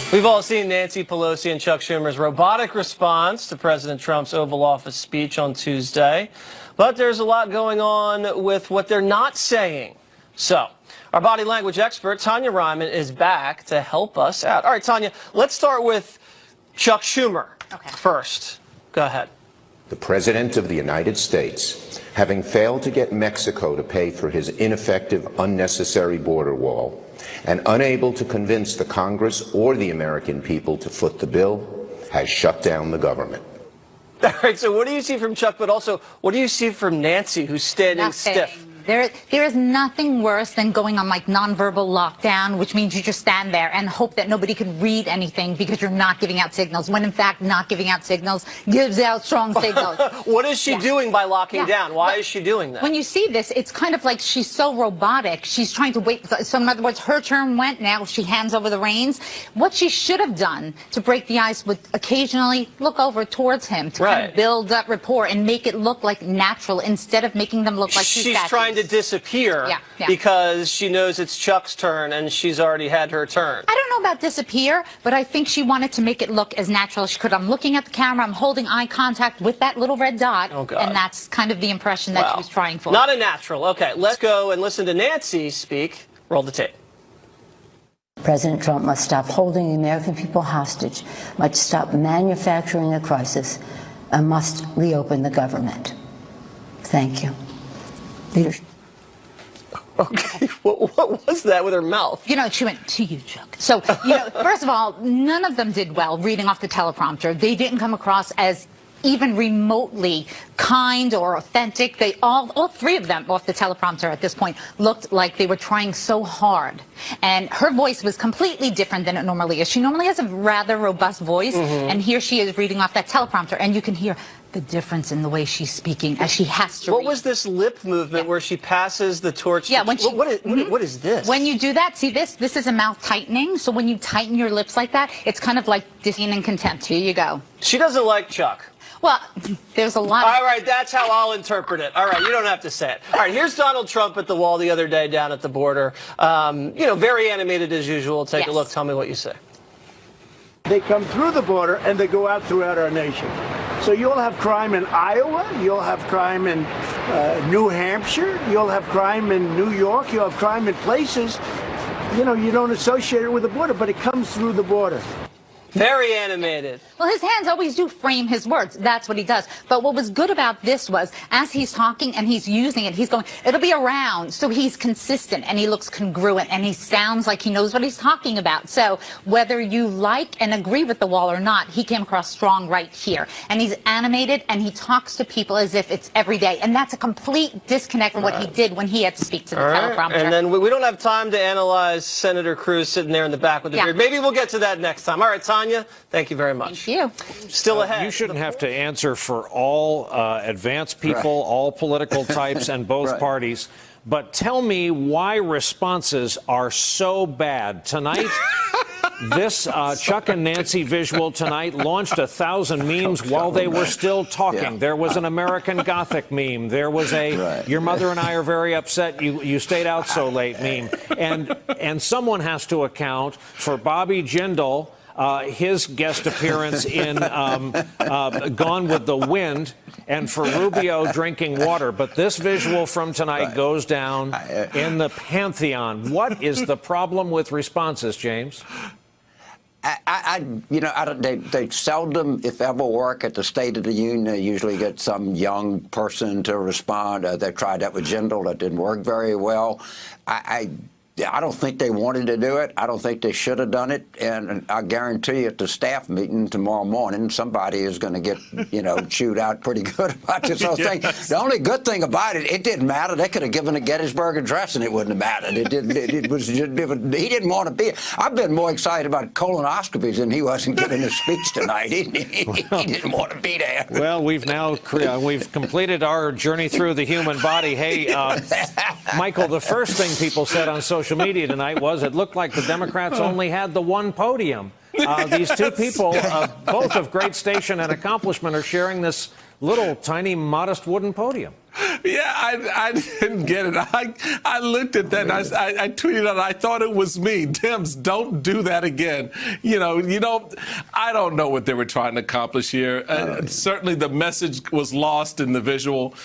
We've all seen Nancy Pelosi and Chuck Schumer's robotic response to President Trump's Oval Office speech on Tuesday. But there's a lot going on with what they're not saying. So, our body language expert, Tanya Ryman, is back to help us out. All right, Tanya, let's start with Chuck Schumer first. Go ahead. The President of the United States, having failed to get Mexico to pay for his ineffective, unnecessary border wall, and unable to convince the Congress or the American people to foot the bill, has shut down the government. All right, so what do you see from Chuck, but also what do you see from Nancy, who's standing stiff? There is nothing worse than going on like nonverbal lockdown, which means you just stand there and hope that nobody can read anything because you're not giving out signals, when in fact not giving out signals gives out strong signals. What is she doing by locking down? Why is she doing that? When you see this, it's kind of like she's so robotic. She's trying to wait. So in other words, her turn went. Now she hands over the reins. What she should have done to break the ice would occasionally look over towards him to kind of build up rapport and make it look like natural instead of making them look like she's trying to disappear because she knows it's Chuck's turn and she's already had her turn. I don't know about disappear, but I think she wanted to make it look as natural as she could. I'm looking at the camera, I'm holding eye contact with that little red dot, and that's kind of the impression that she was trying for. Not a natural. Okay, let's go and listen to Nancy speak. Roll the tape. President Trump must stop holding the American people hostage, must stop manufacturing a crisis, and must reopen the government. Thank you. Leadership. Okay, what was that with her mouth? You know, she went, to you, Chuck. So, first of all, none of them did well reading off the teleprompter. They didn't come across as even remotely kind or authentic. They all three of them off the teleprompter at this point looked like they were trying so hard. And her voice was completely different than it normally is. She normally has a rather robust voice, and here she is reading off that teleprompter, and you can hear the difference in the way she's speaking as she has to read. What was this lip movement where she passes the torch? Yeah, when she, what is this? When you do that, see this is a mouth tightening. So when you tighten your lips like that, it's kind of like disdain and contempt. Here you go. She doesn't like Chuck. Well, there's a lot. All right, that's how I'll interpret it. All right, you don't have to say it. All right, here's Donald Trump at the wall the other day down at the border. Very animated as usual. Take a look. Tell me what you say. They come through the border and they go out throughout our nation. So you'll have crime in Iowa, you'll have crime in New Hampshire, you'll have crime in New York, you'll have crime in places, you don't associate it with the border, but it comes through the border. Very animated. Well, his hands always do frame his words. That's what he does. But what was good about this was, as he's talking and he's using it, he's going, it'll be around. So he's consistent and he looks congruent and he sounds like he knows what he's talking about. So whether you like and agree with the wall or not, he came across strong right here. And he's animated and he talks to people as if it's every day. And that's a complete disconnect from what he did when he had to speak to the teleprompter. And then we don't have time to analyze Senator Cruz sitting there in the back with the beard. Maybe we'll get to that next time. All right, Tanya, thank you very much. Thank you. Still ahead. You shouldn't have to answer for all advanced people, all political types, and both parties. But tell me why responses are so bad. Tonight, this Chuck and Nancy visual tonight launched 1,000 memes while they were still talking. There was an American Gothic meme. There was a your mother and I are very upset you stayed out so late meme. And someone has to account for Bobby Jindal, his guest appearance in Gone with the Wind, and for Rubio drinking water. But this visual from tonight goes down in the pantheon. What is the problem with responses, James? They seldom, if ever, work at the State of the Union. They usually get some young person to respond. They tried that with Jindal. That didn't work very well. I don't think they wanted to do it. I don't think they should have done it. And I guarantee you at the staff meeting tomorrow morning, somebody is going to get, chewed out pretty good about this whole thing. The only good thing about it, it didn't matter. They could have given a Gettysburg Address and it wouldn't have mattered. He didn't want to be. I've been more excited about colonoscopies than he wasn't giving a speech tonight. He didn't want to be there. Well, we've completed our journey through the human body. Hey, Michael, the first thing people said on social media tonight was it looked like the Democrats only had the one podium. These two people, both of great station and accomplishment, are sharing this little tiny modest wooden podium. Yeah, I didn't get it. I looked at that and I tweeted out, I thought it was me. Dems, don't do that again. I don't know what they were trying to accomplish here. Certainly the message was lost in the visual.